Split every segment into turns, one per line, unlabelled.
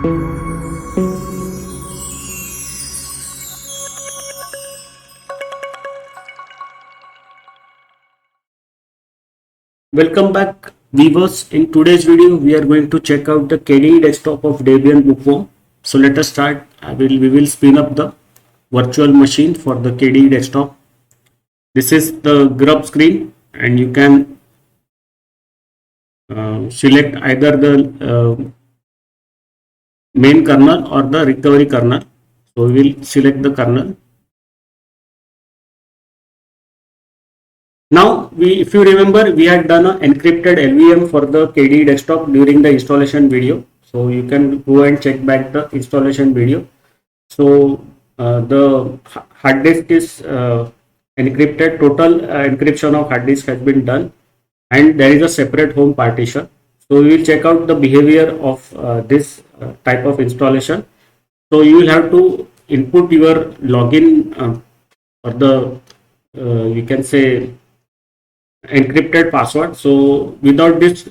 Welcome back, viewers. In today's video, we are going to check out the KDE Desktop of Debian bookworm. So let us start. We will spin up the virtual machine for the KDE Desktop. This is the grub screen, and you can select either the main kernel or the recovery kernel. So we will select the kernel. Now, if you remember, we had done an encrypted LVM for the KDE Desktop during the installation video. So you can go and check back the installation video. So the hard disk is encrypted. Total encryption of hard disk has been done, and there is a separate home partition. So we will check out the behavior of this type of installation. So you will have to input your login or the you can say encrypted password. So without this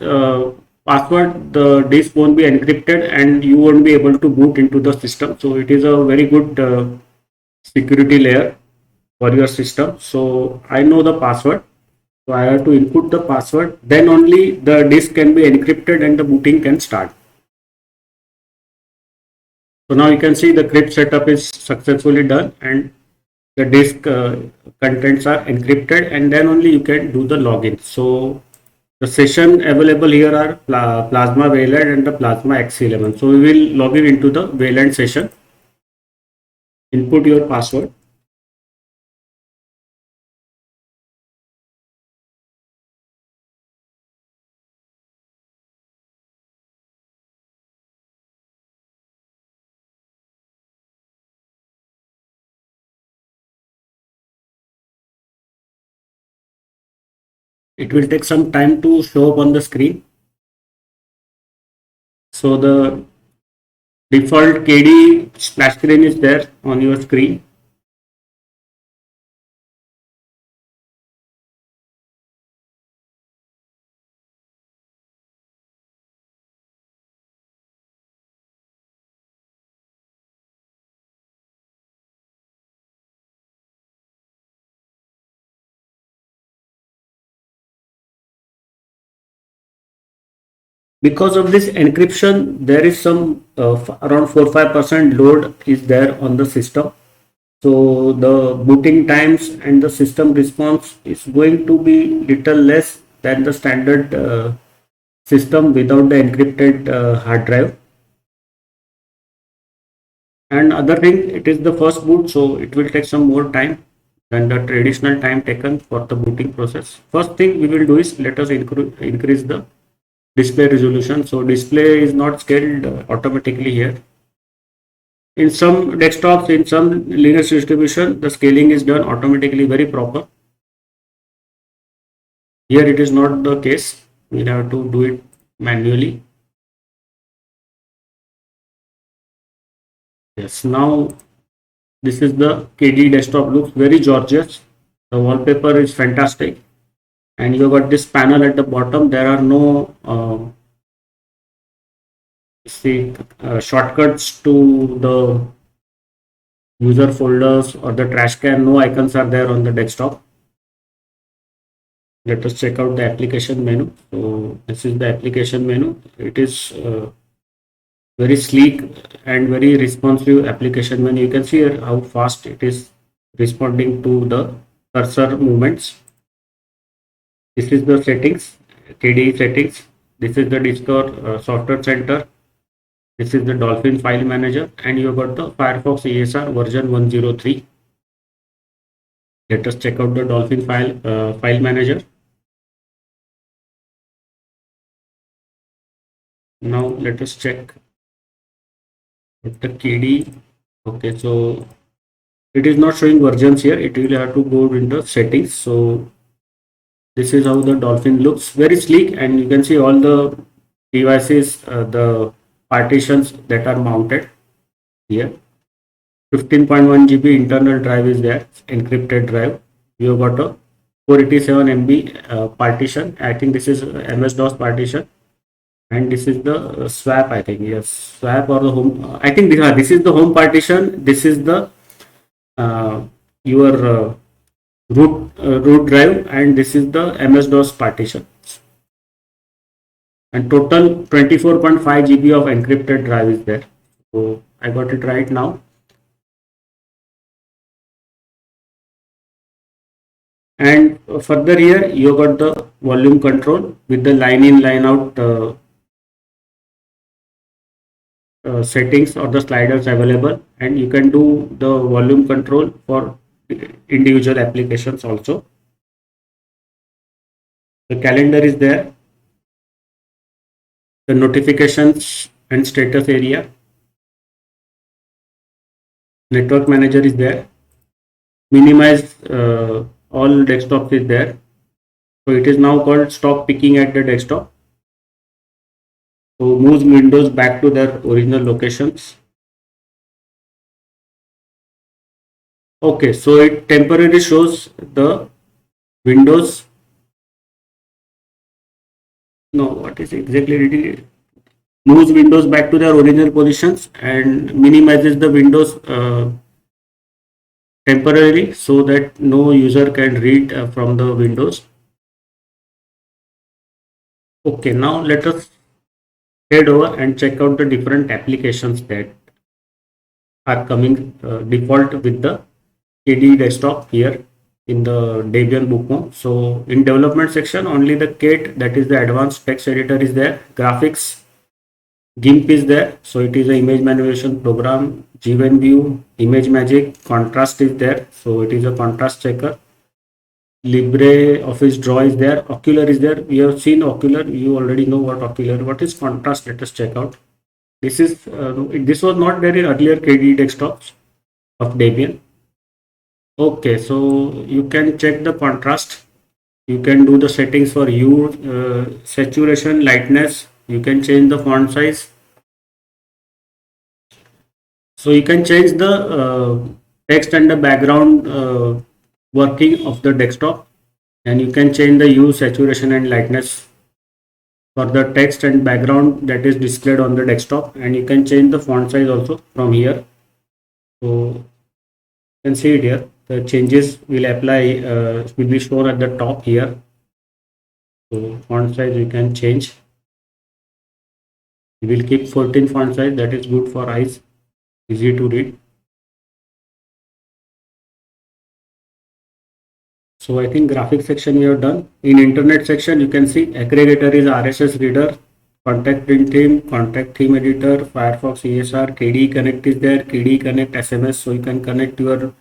password, the disk won't be encrypted and you won't be able to boot into the system. So it is a very good security layer for your system. So I know the password, so I have to input the password, then only the disk can be encrypted and the booting can start. So now you can see the crypt setup is successfully done and the disk contents are encrypted, and then only you can do the login. So the session available here are Plasma Wayland and the Plasma X11. So we will log in into the Wayland session. Input your password. It will take some time to show up on the screen. So the default KDE splash screen is there on your screen. Because of this encryption, there is some around 4-5% load is there on the system. So the booting times and the system response is going to be little less than the standard system without the encrypted hard drive. And other thing, it is the first boot, so it will take some more time than the traditional time taken for the booting process. First thing we will do is let us increase the display resolution. So display is not scaled automatically here. In some desktops, in some Linux distribution, the scaling is done automatically, very proper. Here it is not the case. We have to do it manually. Yes, now this is the KDE Desktop, looks very gorgeous. The wallpaper is fantastic. And you got this panel at the bottom. There are no shortcuts to the user folders or the trash can. No icons are there on the desktop. Let us check out the application menu. So this is the application menu. It is very sleek and very responsive application menu. You can see here how fast it is responding to the cursor movements. This is the settings, KDE settings. This is the Discover Software Center. This is the Dolphin file manager, and you got the Firefox ESR version 103. Let us check out the Dolphin file manager. Now let us check the KDE. Okay, so it is not showing versions here. It will have to go into settings. So this is how the Dolphin looks, very sleek, and you can see all the devices, the partitions that are mounted here. 15.1 GB internal drive is there, encrypted drive. You have got a 487 MB partition. I think this is MS-DOS partition. and this is the swap, I think. Yes, swap or the home. I think this is the home partition. This is the your root drive, and this is the MS-DOS partition. And total 24.5 GB of encrypted drive is there. So I got it right now. And further here, you got the volume control with the line in, line out settings or the sliders available, and you can do the volume control for individual applications also. The calendar is there, the notifications and status area, network manager is there, minimize all desktops is there. So it is now called stop picking at the desktop. So moves windows back to their original locations. Okay, so it temporarily shows the windows. No, what is exactly it? Moves windows back to their original positions and minimizes the windows temporarily so that no user can read from the windows. Okay, now let us head over and check out the different applications that are coming default with the KDE Desktop here in the Debian bookmark. So in development section, only the KDE, that is the advanced text editor, is there. Graphics, GIMP is there. So it is an image manipulation program. GVenview, Image Magic, Contrast is there. So it is a contrast checker. LibreOffice Draw is there. Ocular is there. We have seen Ocular. You already know what Ocular. What is Contrast? Let us check out. This is this was not there in earlier KDE desktops of Debian. Okay, so you can check the contrast. You can do the settings for hue, saturation, lightness. You can change the font size. So you can change the text and the background working of the desktop, and you can change the hue, saturation and lightness for the text and background that is displayed on the desktop, and you can change the font size also from here. So you can see it here. The changes will apply will be shown at the top here. So font size you can change. We will keep 14 font size, that is good for eyes, easy to read. So I think graphics section we have done. In internet section, you can see aggregator is RSS reader, contact print theme, contact theme editor, Firefox ESR, KDE Connect is there, KDE Connect SMS. So you can connect your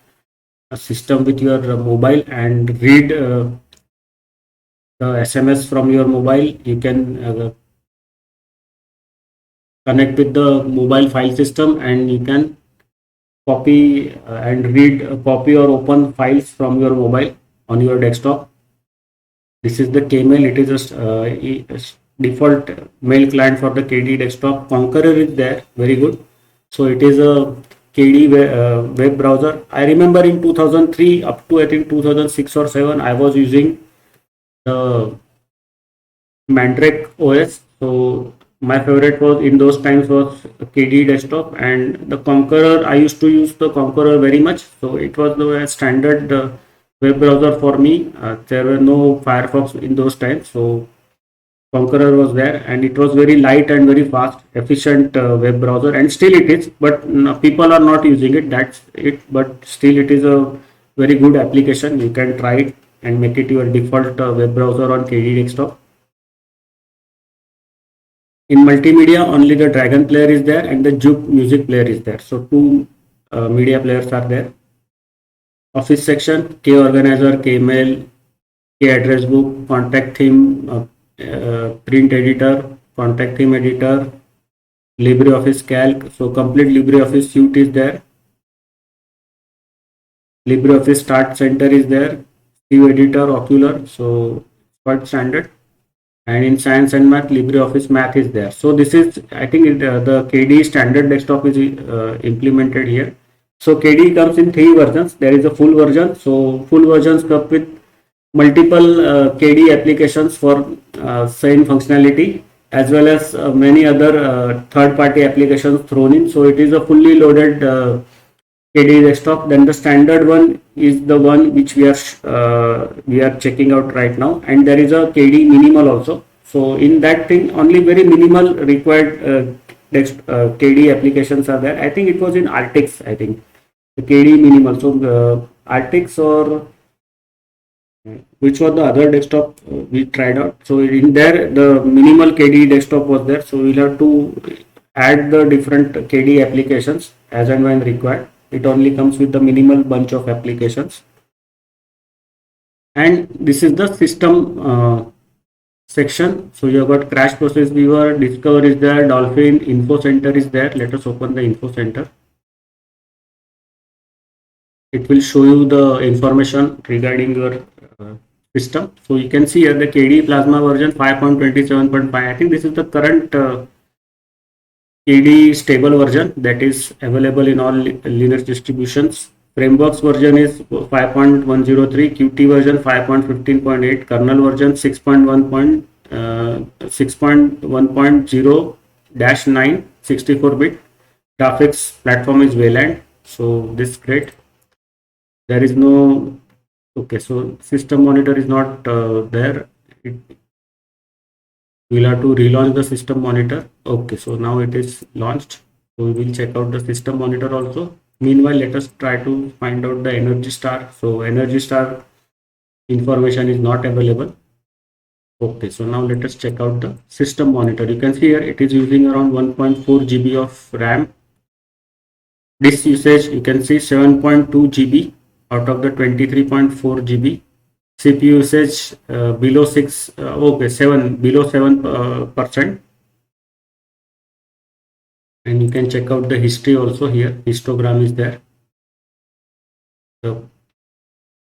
system with your mobile and read the SMS from your mobile. You can connect with the mobile file system, and you can copy and read, copy or open files from your mobile on your desktop. This is the Kmail. It is a default mail client for the KDE Desktop. Conqueror is there, very good. So it is a KDE web browser. I remember in 2003 up to I think 2006 or 7, I was using the Mandrake OS. So my favorite was in those times was KDE Desktop, and the Conqueror, I used to use the Conqueror very much. So it was the standard web browser for me. There were no Firefox in those times, so Conqueror was there, and it was very light and very fast, efficient web browser, and still it is. But people are not using it. That's it. But still, it is a very good application. You can try it and make it your default web browser on KDE Desktop. In multimedia, only the Dragon player is there and the Juke music player is there. So two media players are there. Office section, K organizer, Kmail, K address book, contact theme, print editor, contact theme editor, LibreOffice Calc. So complete LibreOffice suite is there. LibreOffice Start Center is there. View editor, Ocular. So quite standard. And in science and math, LibreOffice Math is there. So this is, I think, the KDE standard desktop is implemented here. So KDE comes in 3 versions. There is a full version. So full versions come with multiple KDE applications for same functionality. as well as many other third-party applications thrown in. So it is a fully loaded KDE Desktop. Then the standard one is the one which we are checking out right now, and there is a KDE minimal also. So in that thing, only very minimal required KDE applications are there. I think it was in Artix. I think the KDE minimal. So Artix, or which was the other desktop we tried out. So in there, the minimal KDE Desktop was there. So we'll have to add the different KDE applications as and when required. It only comes with the minimal bunch of applications. And this is the system section. So you have got Crash Process Viewer, Discover is there, Dolphin, Info Center is there. Let us open the Info Center. It will show you the information regarding your system. So you can see here the KDE Plasma version 5.27.5. I think this is the current KDE stable version that is available in all Linux distributions. Frameworks version is 5.103, Qt version 5.15.8, kernel version 6.1.0-9, 64-bit. Graphics platform is Wayland. So this is great. There is no, okay, so system monitor is not there. We'll have to relaunch the system monitor. Okay, so now it is launched. So we will check out the system monitor also. Meanwhile, let us try to find out the Energy Star. So Energy Star information is not available. Okay, so now let us check out the system monitor. You can see here it is using around 1.4 GB of RAM. Disk usage, you can see 7.2 GB out of the 23.4 GB. CPU usage below 6, below 7%. And you can check out the history also here. Histogram is there. The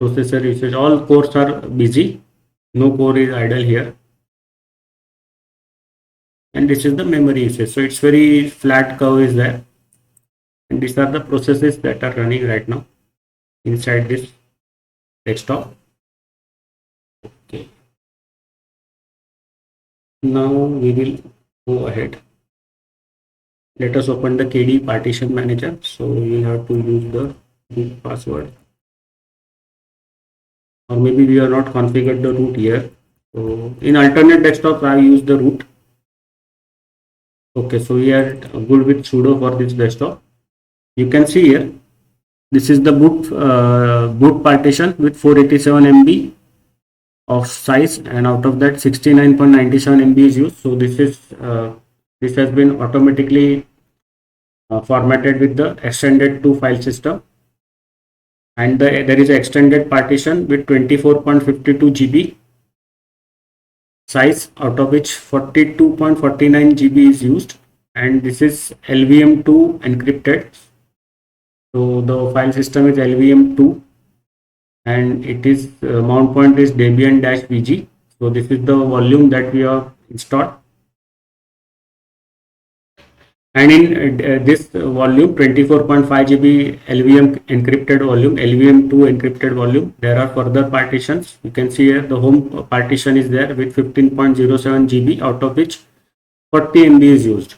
processor usage, all cores are busy. No core is idle here. And this is the memory usage. So it's very flat curve is there. And these are the processes that are running right now inside this desktop. Okay. Now we will go ahead. Let us open the KDE Partition Manager. So we have to use the root password. Or maybe we are not configured the root here. So in alternate desktops, I use the root. Okay, so we are good with sudo for this desktop. You can see here, this is the boot partition with 487 MB of size, and out of that 69.97 MB is used. So this has been automatically formatted with the extended to file system, and there is an extended partition with 24.52 GB size, out of which 42.49 GB is used, and this is LVM2 encrypted. So the file system is LVM2, and it is mount point is Debian-VG. So this is the volume that we have installed, and in this volume 24.5 GB LVM encrypted volume, LVM2 encrypted volume, there are further partitions. You can see here the home partition is there with 15.07 GB, out of which 40 MB is used,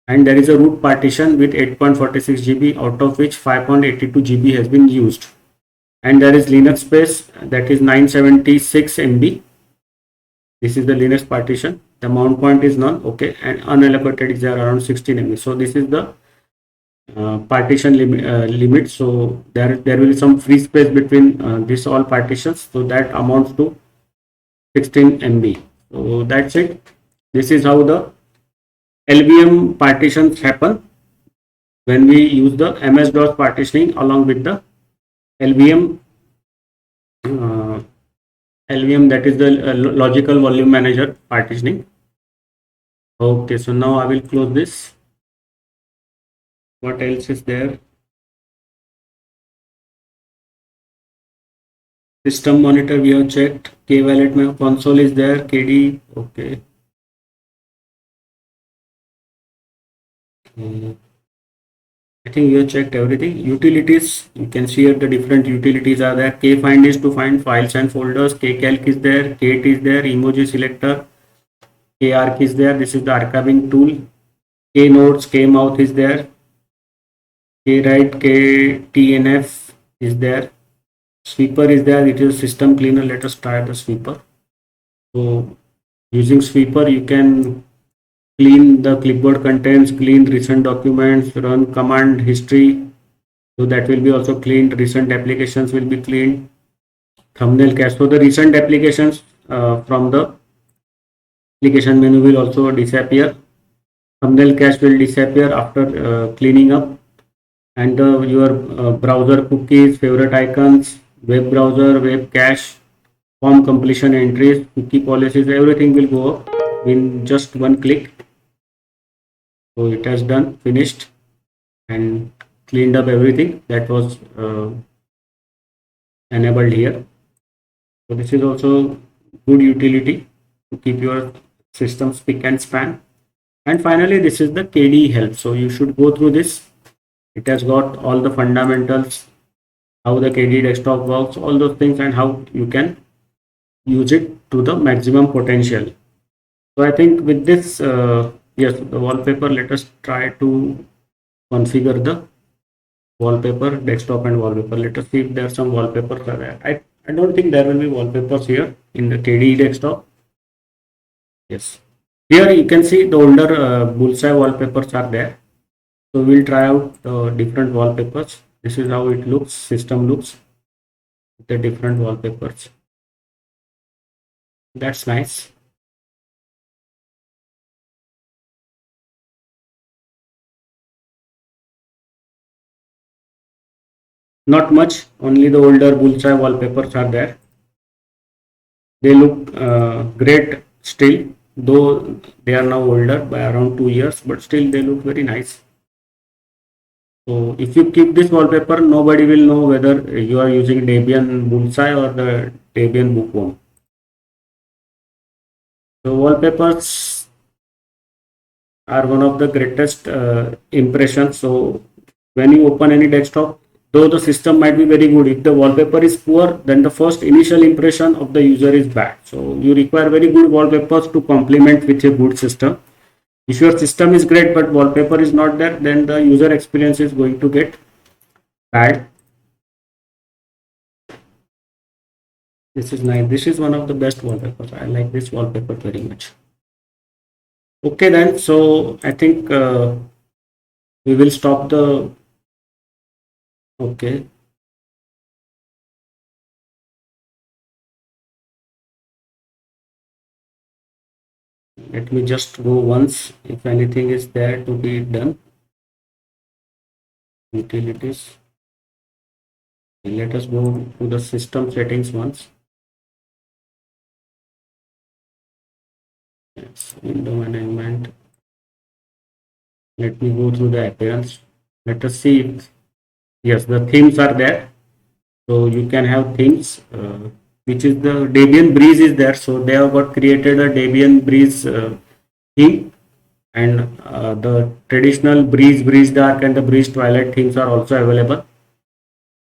and there is a root partition with 8.46 GB, out of which 5.82 GB has been used, and there is Linux space, that is 976 MB. This is the Linux partition. The mount point is none. Okay, and unallocated is there around 16 MB. So this is the partition limit. So there will be some free space between this all partitions, so that amounts to 16 MB. So that's it. This is how the LVM partitions happen when we use the MS-DOS partitioning along with the LVM that is the logical volume manager partitioning. Okay, so now I will close this. What else is there? System monitor we have checked. Kvalet console is there. KDE. Okay. I think we have checked everything. Utilities, you can see here the different utilities are there. Kfind is to find files and folders. Kcalc is there. Kate is there. Emoji selector. Karc is there. This is the archiving tool. Knotes, Kmouth is there. Kwrite, Ktnf is there. Sweeper is there. It is system cleaner. Let us try the sweeper. So using sweeper, you can clean the clipboard contents, clean recent documents, run command history. So that will be also cleaned. Recent applications will be cleaned. Thumbnail cache. So the recent applications from the application menu will also disappear. Thumbnail cache will disappear after cleaning up, and your browser cookies, favorite icons, web browser, web cache, form completion entries, cookie policies, everything will go up in just one click. So it has done, finished, and cleaned up everything that was enabled here. So this is also good utility to keep your system spick and span. And finally, this is the KDE help. So you should go through this. It has got all the fundamentals, how the KDE desktop works, all those things, and how you can use it to the maximum potential. So I think with this, yes, the wallpaper, let us try to configure the wallpaper, desktop and wallpaper. Let us see if there are some wallpapers are there. I don't think there will be wallpapers here in the KDE desktop. Yes. Here you can see the older bullseye wallpapers are there. So we'll try out different wallpapers. This is how it looks, system looks, the different wallpapers. That's nice. Not much, only the older bullseye wallpapers are there. They look great still, though they are now older by around 2 years, but still they look very nice. So if you keep this wallpaper, nobody will know whether you are using Debian bullseye or the Debian bookworm. So wallpapers are one of the greatest impressions. So when you open any desktop, though the system might be very good, if the wallpaper is poor, then the first initial impression of the user is bad. So you require very good wallpapers to complement with a good system. If your system is great but wallpaper is not there, then the user experience is going to get bad. This is nice. This is one of the best wallpapers. I like this wallpaper very much. Okay then, so I think we will stop the, okay. Let me just go once if anything is there to be done. Utilities. Let us go to the system settings once. Yes, window management. Let me go through the appearance. Let us see if, yes, the themes are there. So you can have themes, which is the Debian Breeze is there. So they have got created a Debian Breeze theme, and the traditional Breeze, Breeze Dark and the Breeze Twilight themes are also available.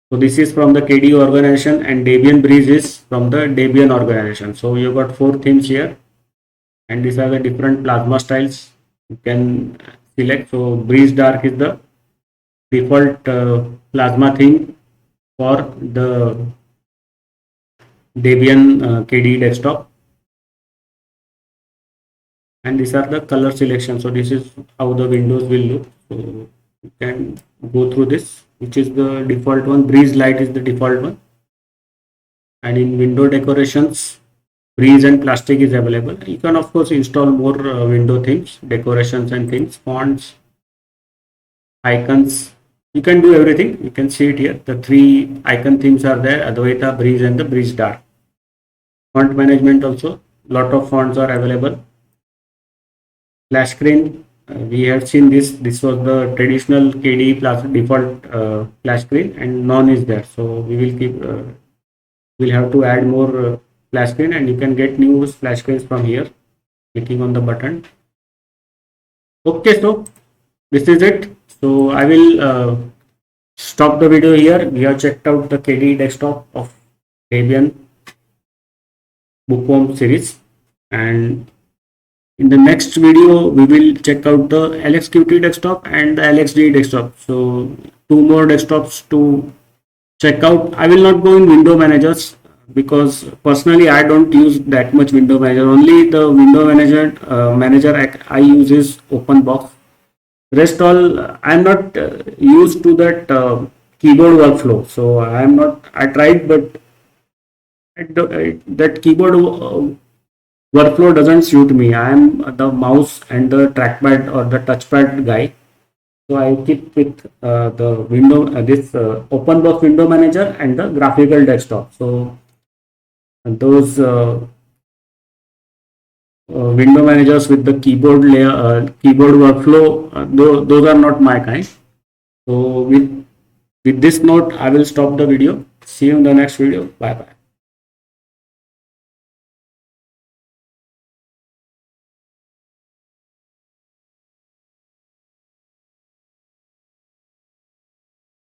So this is from the KDE organization, and Debian Breeze is from the Debian organization. So you got 4 themes here, and these are the different plasma styles you can select. So Breeze Dark is the default plasma theme for the Debian KDE desktop, and these are the color selection. So this is how the windows will look. So you can go through this, which is the default one. Breeze Light is the default one, and in window decorations, Breeze and Plastic is available. You can of course install more window themes, decorations and things, fonts, icons. You can do everything. You can see it here. The 3 icon themes are there: Advaita, Breeze and the Breeze Dark. Font management also, lot of fonts are available. Flash screen, we have seen this. This was the traditional KDE default flash screen, and none is there. So we will keep. We'll have to add more flash screen, and you can get new flash screens from here, clicking on the button. Okay, so this is it. So I will stop the video here. We have checked out the KDE desktop of Debian bookworm series, and In the next video, we will check out the LXQT desktop and the LXD desktop. So two more desktops to check out. I will not go in window managers because personally I don't use that much window manager. Only the window manager I use is OpenBox. Rest all I'm not used to that keyboard workflow. So I'm not. I tried, but that keyboard workflow doesn't suit me. I am the mouse and the trackpad or the touchpad guy. So I keep with the window this OpenBox window manager and the graphical desktop. So those window managers with the keyboard layer, keyboard workflow, those are not my kind. So with this note, I will stop the video. See you in the next video. Bye bye.